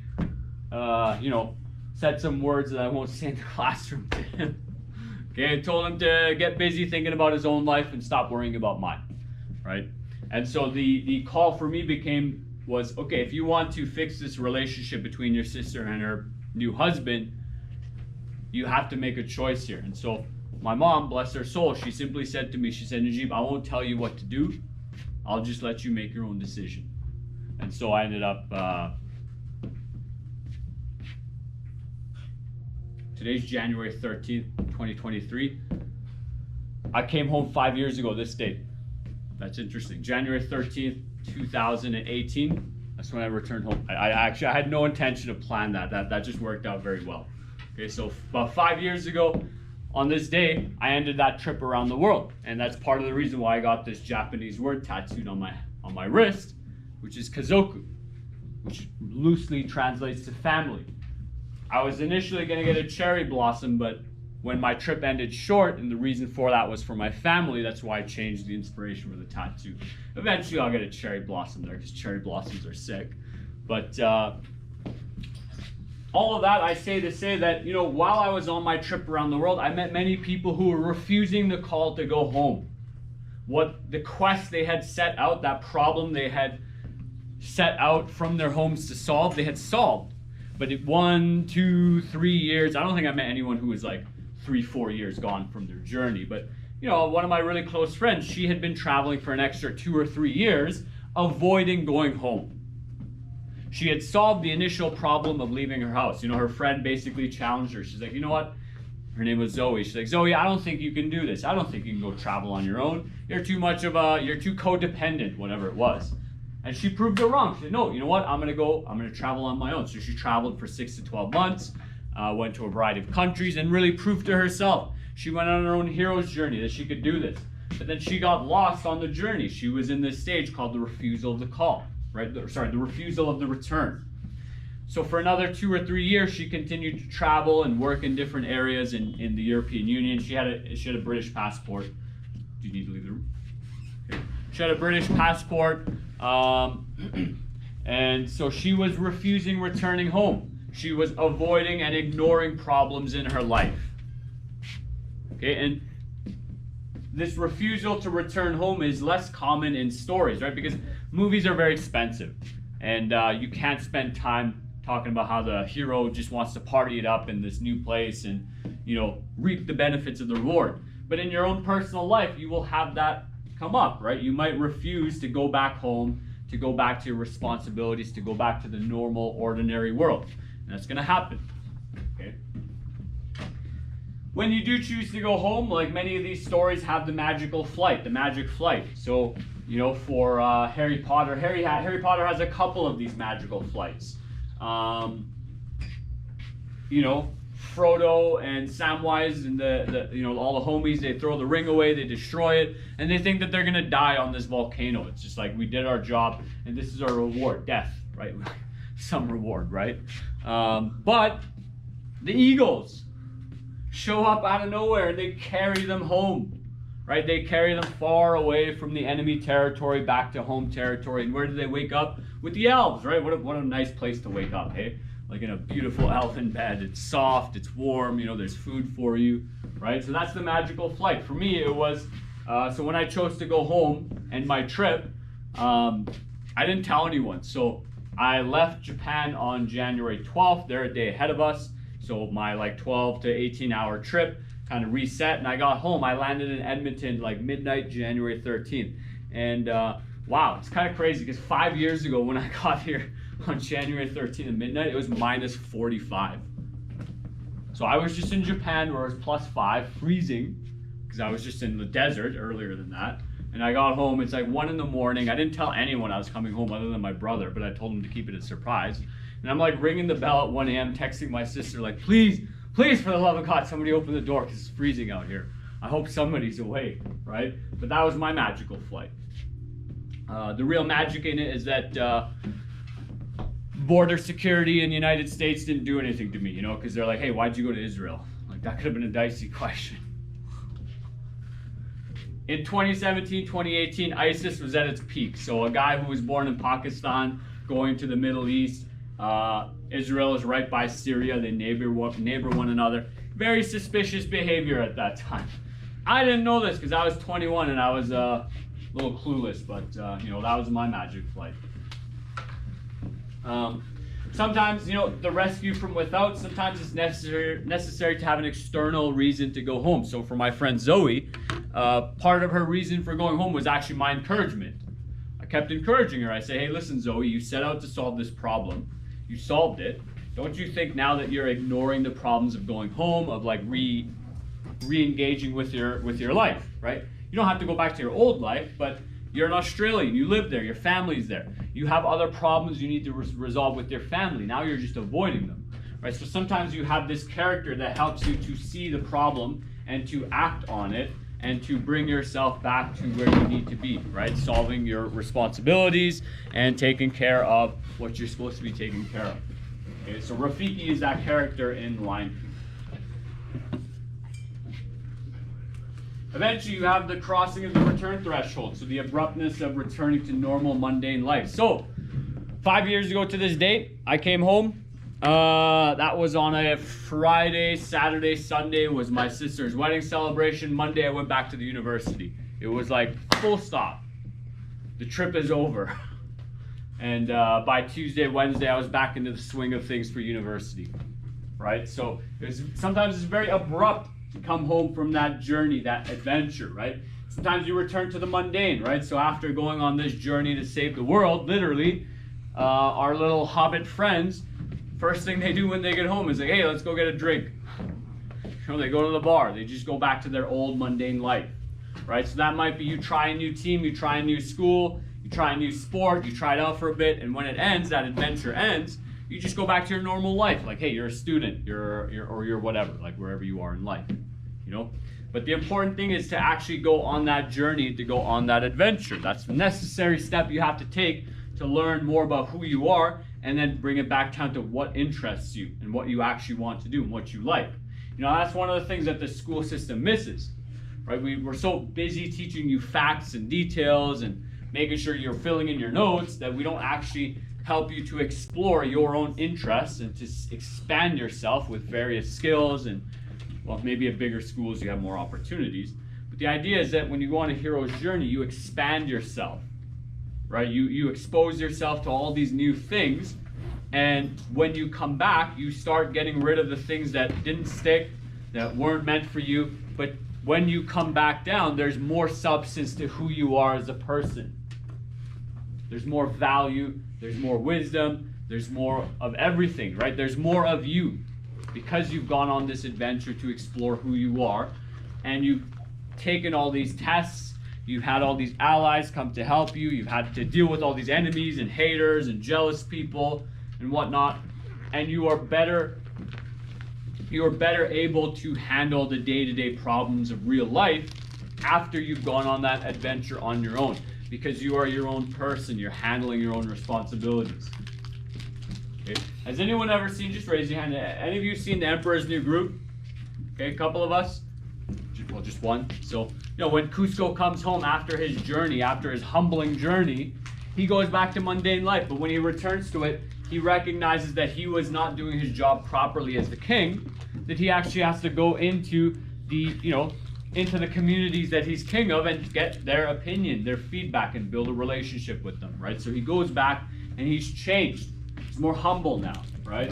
said some words that I won't say in the classroom to him. Okay, I told him to get busy thinking about his own life and stop worrying about mine, right? And so the call for me was, okay, if you want to fix this relationship between your sister and her new husband, you have to make a choice here. And so my mom, bless her soul, she simply said to me, she said, Najib, I won't tell you what to do. I'll just let you make your own decision. And so I ended up, today's January 13th, 2023. I came home 5 years ago this date. That's interesting. January 13th, 2018. That's when I returned home. I had no intention to plan that. That just worked out very well. Okay, so about 5 years ago, on this day, I ended that trip around the world. And that's part of the reason why I got this Japanese word tattooed on my wrist, which is kazoku, which loosely translates to family. I was initially going to get a cherry blossom, but when my trip ended short, and the reason for that was for my family, that's why I changed the inspiration for the tattoo. Eventually I'll get a cherry blossom there, because cherry blossoms are sick. But all of that I say to say that, you know, while I was on my trip around the world, I met many people who were refusing the call to go home. What the quest they had set out, that problem they had set out from their homes to solve, they had solved. But 1, 2, 3 years, I don't think I met anyone who was like 3, 4 years gone from their journey. But, you know, one of my really close friends, she had been traveling for an extra 2 or 3 years, avoiding going home. She had solved the initial problem of leaving her house. You know, her friend basically challenged her. She's like, you know what? Her name was Zoe. She's like, Zoe, I don't think you can do this. I don't think you can go travel on your own. You're too codependent, whatever it was. And she proved her wrong. She said, no, you know what? I'm gonna travel on my own. So she traveled for 6 to 12 months, went to a variety of countries, and really proved to herself. She went on her own hero's journey that she could do this. But then she got lost on the journey. She was in this stage called the refusal of the call, right? The refusal of the return. So for another 2 or 3 years, she continued to travel and work in different areas in the European Union. She had a British passport. Do you need to leave the room? Okay. She had a British passport. And so she was refusing returning home. She was avoiding and ignoring problems in her life. Okay, and this refusal to return home is less common in stories, right? Because movies are very expensive, and you can't spend time talking about how the hero just wants to party it up in this new place and, you know, reap the benefits of the reward. But in your own personal life, you will have that come up, right? You might refuse to go back home, to go back to your responsibilities, to go back to the normal, ordinary world. And that's going to happen, okay? When you do choose to go home, like many of these stories have the magical flight, the magic flight. So, you know, for Harry Potter has a couple of these magical flights. You know, Frodo and Samwise and the you know, all the homies, they throw the ring away, they destroy it, and they think that they're gonna die on this volcano. It's just like, we did our job and this is our reward, death, right? Some reward, right? But the eagles show up out of nowhere and they carry them home, right? They carry them far away from the enemy territory back to home territory. And where do they wake up? With the elves, right? What a nice place to wake up, hey? Like in a beautiful elfin bed. It's soft, it's warm, you know, there's food for you, right? So that's the magical flight. For me, it was, so when I chose to go home and my trip, I didn't tell anyone. So I left Japan on January 12th. They're a day ahead of us. So my like 12 to 18 hour trip kind of reset, and I got home. I landed in Edmonton like midnight, January 13th. And wow, it's kind of crazy because 5 years ago when I got here on January 13th at midnight, it was minus 45. So I was just in Japan where it was plus 5, freezing, because I was just in the desert earlier than that. And I got home, it's like 1 in the morning. I didn't tell anyone I was coming home other than my brother, but I told him to keep it a surprise. And I'm like ringing the bell at 1 a.m., texting my sister like, please, please, for the love of God, somebody open the door because it's freezing out here. I hope somebody's awake, right? But that was my magical flight. The real magic in it is that border security in the United States didn't do anything to me, you know, because they're like, hey, why'd you go to Israel? Like, that could have been a dicey question. In 2017, 2018, ISIS was at its peak. So a guy who was born in Pakistan going to the Middle East, Israel is right by Syria. They neighbor one another. Very suspicious behavior at that time. I didn't know this because I was 21 and I was a little clueless, but that was my magic flight. Sometimes, the rescue from without, sometimes it's necessary to have an external reason to go home. So for my friend Zoe, part of her reason for going home was actually my encouragement. I kept encouraging her. I say, hey, listen, Zoe, you set out to solve this problem. You solved it. Don't you think now that you're ignoring the problems of going home, of like re-engaging with your life, right? You don't have to go back to your old life, but you're an Australian, you live there, your family's there. You have other problems you need to resolve with your family. Now you're just avoiding them, right? So sometimes you have this character that helps you to see the problem and to act on it and to bring yourself back to where you need to be, right? Solving your responsibilities and taking care of what you're supposed to be taking care of. Okay, so Rafiki is that character in Lion King. Eventually, you have the crossing of the return threshold, so the abruptness of returning to normal, mundane life. So, 5 years ago to this date, I came home. That was on a Friday. Saturday, Sunday was my sister's wedding celebration. Monday, I went back to the university. It was like, full stop. The trip is over. And by Tuesday, Wednesday, I was back into the swing of things for university, right? So, sometimes it's very abrupt to come home from that journey, that adventure, right? Sometimes you return to the mundane, right? So after going on this journey to save the world, literally, our little hobbit friends, first thing they do when they get home is like, hey, let's go get a drink. They go to the bar. They just go back to their old mundane life, right? So that might be you try a new team, you try a new school, you try a new sport, you try it out for a bit, and when it ends, that adventure ends, you just go back to your normal life. Like, hey, you're a student, you're whatever, like wherever you are in life, But the important thing is to actually go on that journey, to go on that adventure. That's a necessary step you have to take to learn more about who you are and then bring it back down to what interests you and what you actually want to do and what you like. That's one of the things that the school system misses, right? We're so busy teaching you facts and details and making sure you're filling in your notes that we don't actually help you to explore your own interests and to expand yourself with various skills. And well, maybe at bigger schools you have more opportunities, but the idea is that when you go on a hero's journey, you expand yourself, right? You expose yourself to all these new things, and when you come back, you start getting rid of the things that didn't stick, that weren't meant for you. But when you come back down, there's more substance to who you are as a person. There's more value, there's more wisdom, there's more of everything, right? There's more of you because you've gone on this adventure to explore who you are, and you've taken all these tests, you've had all these allies come to help you, you've had to deal with all these enemies and haters and jealous people and whatnot, and you are better able to handle the day-to-day problems of real life after you've gone on that adventure on your own. Because you are your own person, you're handling your own responsibilities. Okay. Has anyone ever seen, just raise your hand, any of you seen The Emperor's New Groove? Okay, a couple of us? Well, just one. So, when Kuzco comes home after his journey, after his humbling journey, he goes back to mundane life. But when he returns to it, he recognizes that he was not doing his job properly as the king, that he actually has to go into the communities that he's king of and get their opinion, their feedback, and build a relationship with them, right? So he goes back and he's changed. He's more humble now, right?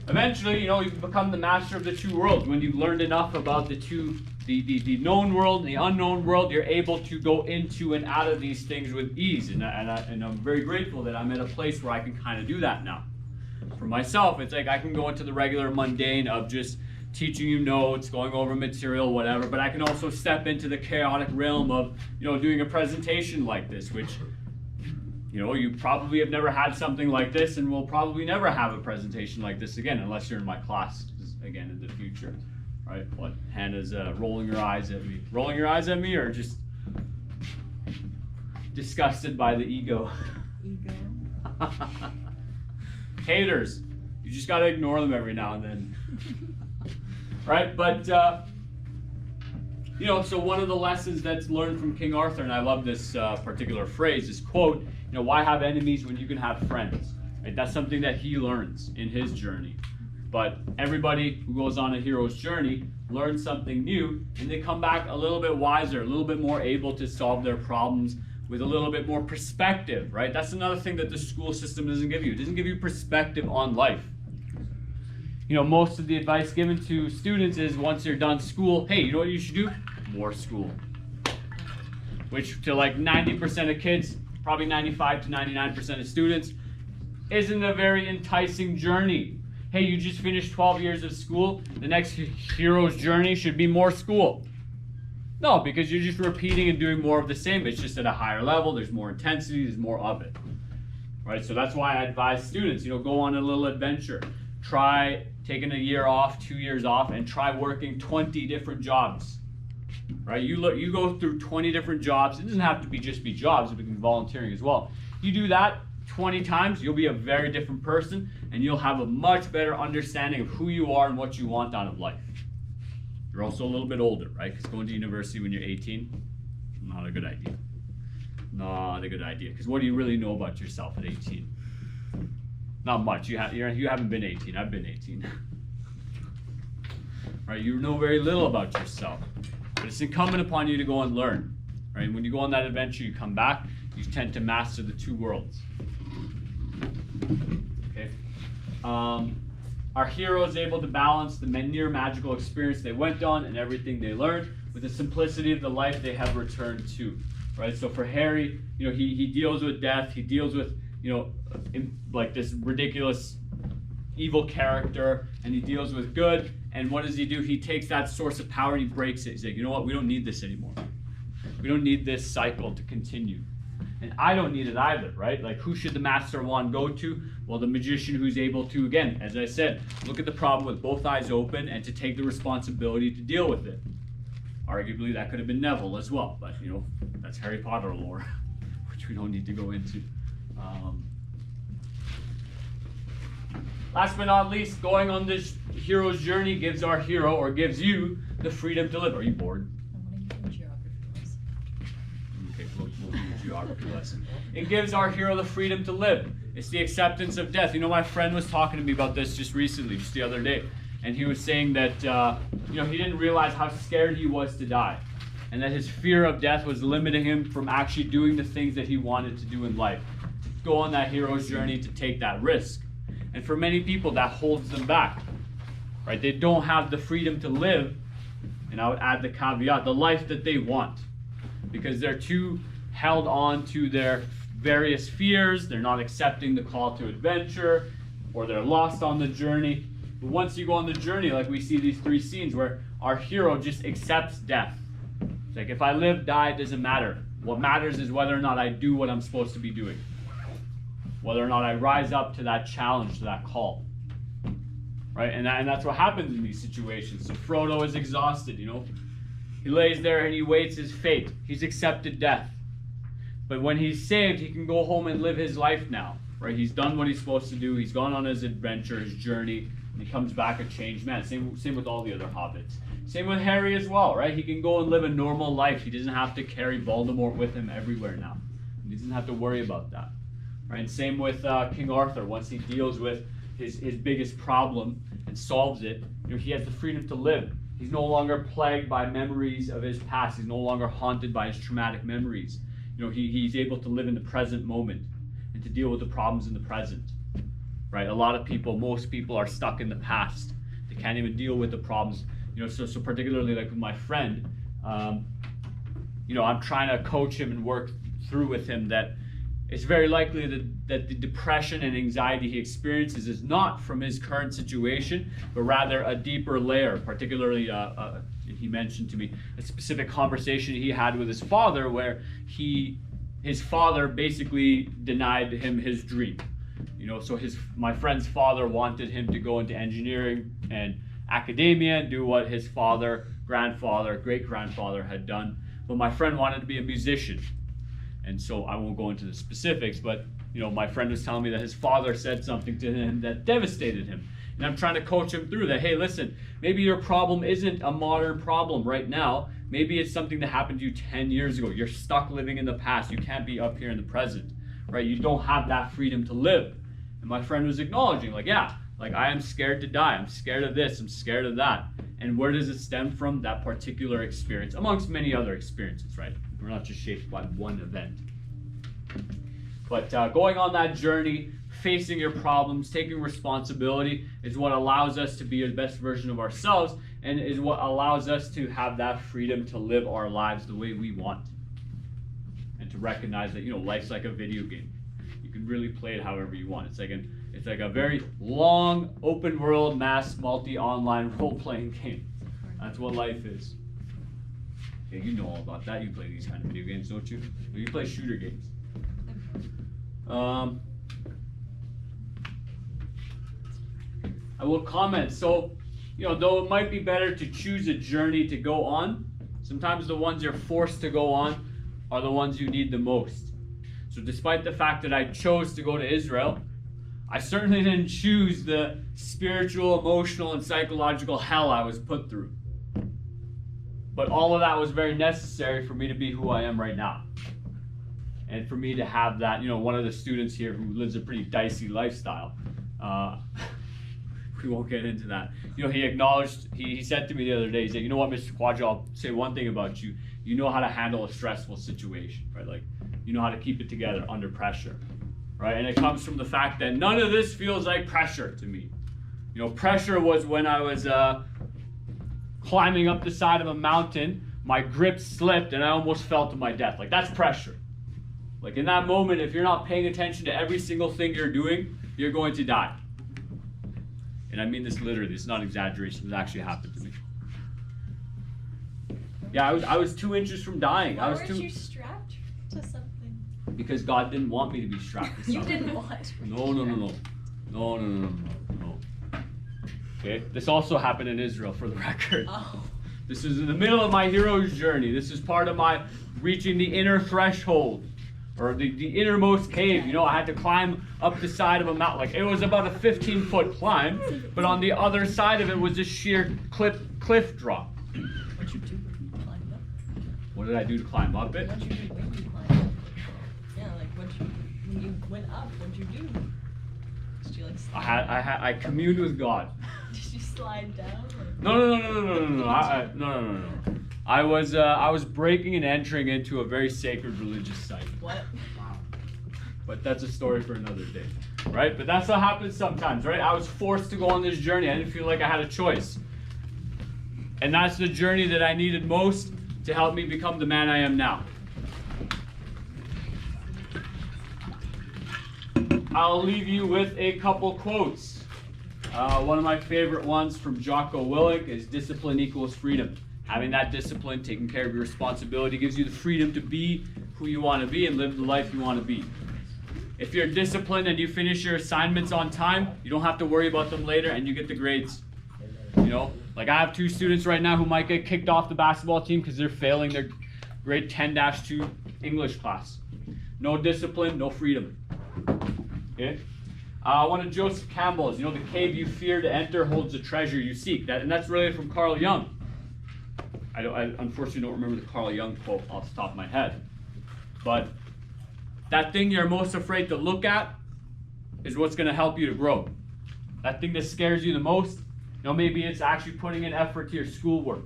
Eventually, you've become the master of the two worlds. When you've learned enough about the known world and the unknown world, you're able to go into and out of these things with ease. And I'm very grateful that I'm at a place where I can kind of do that now. For myself, it's like I can go into the regular mundane of just teaching you notes, going over material, whatever, but I can also step into the chaotic realm of, doing a presentation like this, which, you probably have never had something like this and will probably never have a presentation like this again, unless you're in my class again in the future, right? What, Hannah's rolling her eyes at me. Rolling your eyes at me or just disgusted by the ego? Ego. Haters. You just got to ignore them every now and then. Right? But, so one of the lessons that's learned from King Arthur, and I love this particular phrase, this quote, why have enemies when you can have friends? Right? That's something that he learns in his journey. But everybody who goes on a hero's journey learns something new, and they come back a little bit wiser, a little bit more able to solve their problems with a little bit more perspective, right? That's another thing that the school system doesn't give you. It doesn't give you perspective on life. Most of the advice given to students is once you're done school, hey, you know what you should do? More school. Which to like 90% of kids, probably 95 to 99% of students, isn't a very enticing journey. Hey, you just finished 12 years of school, the next hero's journey should be more school. No, because you're just repeating and doing more of the same. It's just at a higher level, there's more intensity, there's more of it. Right? So that's why I advise students, go on a little adventure. Try taking a year off, 2 years off, and try working 20 different jobs. Right? You go through 20 different jobs. It doesn't have to be jobs, it can be volunteering as well. You do that 20 times, you'll be a very different person, and you'll have a much better understanding of who you are and what you want out of life. You're also a little bit older, right? Because going to university when you're 18, not a good idea. Not a good idea. Because what do you really know about yourself at 18? Not much. You haven't been 18. I've been 18. Right? You know very little about yourself. But it's incumbent upon you to go and learn. Right? When you go on that adventure, you come back, you tend to master the two worlds. Okay. Our hero is able to balance the near magical experience they went on and everything they learned with the simplicity of the life they have returned to. Right? So for Harry, he deals with death. He deals with like this ridiculous evil character, and he deals with good. And what does he do? He takes that source of power and he breaks it. He's like, you know what? We don't need this anymore. We don't need this cycle to continue. And I don't need it either, right? Like, who should the master wand go to? Well, the magician who's able to, again, as I said, look at the problem with both eyes open and to take the responsibility to deal with it. Arguably, that could have been Neville as well, but that's Harry Potter lore, which we don't need to go into. Last but not least, going on this hero's journey gives our hero, or gives you, the freedom to live. Are you bored? Okay, we'll do a geography lesson. It gives our hero the freedom to live. It's the acceptance of death. My friend was talking to me about this just recently, just the other day, and he was saying that he didn't realize how scared he was to die, and that his fear of death was limiting him from actually doing the things that he wanted to do in life, to go on that hero's journey, to take that risk. And for many people, that holds them back, right? They don't have the freedom to live, and I would add the caveat, the life that they want, because they're too held on to their various fears. They're not accepting the call to adventure, or they're lost on the journey. But once you go on the journey, like we see these three scenes where our hero just accepts death. It's like, if I live, die, it doesn't matter. What matters is whether or not I do what I'm supposed to be doing. Whether or not I rise up to that challenge, to that call. Right? And that's what happens in these situations. So Frodo is exhausted, He lays there and he waits his fate. He's accepted death. But when he's saved, he can go home and live his life now. Right? He's done what he's supposed to do. He's gone on his adventure, his journey, and he comes back a changed man. Same with all the other hobbits. Same with Harry as well, right? He can go and live a normal life. He doesn't have to carry Voldemort with him everywhere now. He doesn't have to worry about that. Right? And same with King Arthur. Once he deals with his biggest problem and solves it, he has the freedom to live. He's no longer plagued by memories of his past. He's no longer haunted by his traumatic memories. He's able to live in the present moment and to deal with the problems in the present. Right? Most people are stuck in the past. They can't even deal with the problems. So particularly like with my friend, I'm trying to coach him and work through with him that it's very likely that the depression and anxiety he experiences is not from his current situation, but rather a deeper layer. Particularly, he mentioned to me a specific conversation he had with his father, where his father basically denied him his dream. So my friend's father wanted him to go into engineering and academia and do what his father, grandfather, great-grandfather had done. But my friend wanted to be a musician. And so I won't go into the specifics, but my friend was telling me that his father said something to him that devastated him. And I'm trying to coach him through that. Hey, listen, maybe your problem isn't a modern problem right now. Maybe it's something that happened to you 10 years ago. You're stuck living in the past. You can't be up here in the present. right? You don't have that freedom to live. And my friend was acknowledging, like, yeah, like I am scared to die. I'm scared of this. I'm scared of that. And where does it stem from? That particular experience, amongst many other experiences, right? We're not just shaped by one event. But going on that journey, facing your problems, taking responsibility is what allows us to be the best version of ourselves, and is what allows us to have that freedom to live our lives the way we want. And to recognize that, life's like a video game. You can really play it however you want. It's like a very long, open world, mass, multi-online role-playing game. That's what life is. Yeah, you know all about that. You play these kind of video games, don't you? You play shooter games. I will comment. So, though it might be better to choose a journey to go on, sometimes the ones you're forced to go on are the ones you need the most. So despite the fact that I chose to go to Israel, I certainly didn't choose the spiritual, emotional, and psychological hell I was put through. But all of that was very necessary for me to be who I am right now. And for me to have that, one of the students here who lives a pretty dicey lifestyle, we won't get into that. He acknowledged, he said to me the other day, he said, you know what, Mr. Quadra, I'll say one thing about you. You know how to handle a stressful situation, right? Like, you know how to keep it together under pressure, right? And it comes from the fact that none of this feels like pressure to me. Pressure was when I was climbing up the side of a mountain, my grip slipped and I almost fell to my death. Like, that's pressure. Like, in that moment, if you're not paying attention to every single thing you're doing, you're going to die. And I mean this literally, it's not exaggeration, it actually happened to me. Yeah, I was 2 inches from dying. Why weren't you strapped to something? Because God didn't want me to be strapped to something. You didn't want. No. Okay, this also happened in Israel, for the record. Oh. This is in the middle of my hero's journey. This is part of my reaching the inner threshold, or the innermost cave. I had to climb up the side of a mountain. Like, it was about a 15-foot climb, but on the other side of it was this sheer cliff drop. What'd you do when you climbed up? What did I do to climb up it? What'd you do when you climbed up? Yeah, like when you went up, what'd you do? Did you like slide? I communed with God. Did you slide down? No. I was breaking and entering into a very sacred religious site. What? Wow. But that's a story for another day, right? But that's what happens sometimes, right? I was forced to go on this journey. I didn't feel like I had a choice. And that's the journey that I needed most to help me become the man I am now. I'll leave you with a couple quotes. One of my favorite ones from Jocko Willink is discipline equals freedom. Having that discipline, taking care of your responsibility, gives you the freedom to be who you want to be and live the life you want to be. If you're disciplined and you finish your assignments on time, you don't have to worry about them later and you get the grades. Like I have 2 students right now who might get kicked off the basketball team because they're failing their grade 10-2 English class. No discipline, no freedom. Okay? One of Joseph Campbell's, the cave you fear to enter holds the treasure you seek. And that's really from Carl Jung. I unfortunately don't remember the Carl Jung quote off the top of my head. But that thing you're most afraid to look at is what's going to help you to grow. That thing that scares you the most, maybe it's actually putting in effort to your schoolwork,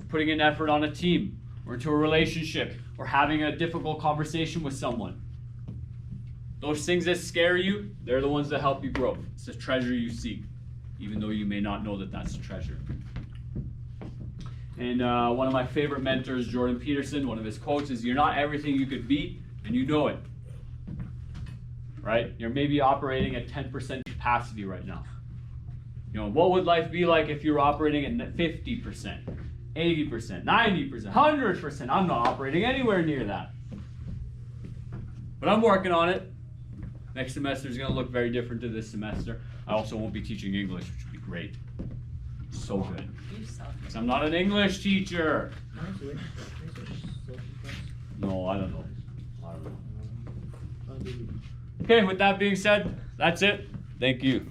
putting in effort on a team, or into a relationship, or having a difficult conversation with someone. Those things that scare you, they're the ones that help you grow. It's the treasure you seek, even though you may not know that that's a treasure. And one of my favorite mentors, Jordan Peterson, one of his quotes is, "You're not everything you could be, and you know it." Right? You're maybe operating at 10% capacity right now. What would life be like if you were operating at 50%, 80%, 90%, 100%? I'm not operating anywhere near that. But I'm working on it. Next semester is going to look very different to this semester. I also won't be teaching English, which would be great. So good. Because I'm not an English teacher. No, I don't know. Okay, with that being said, that's it. Thank you.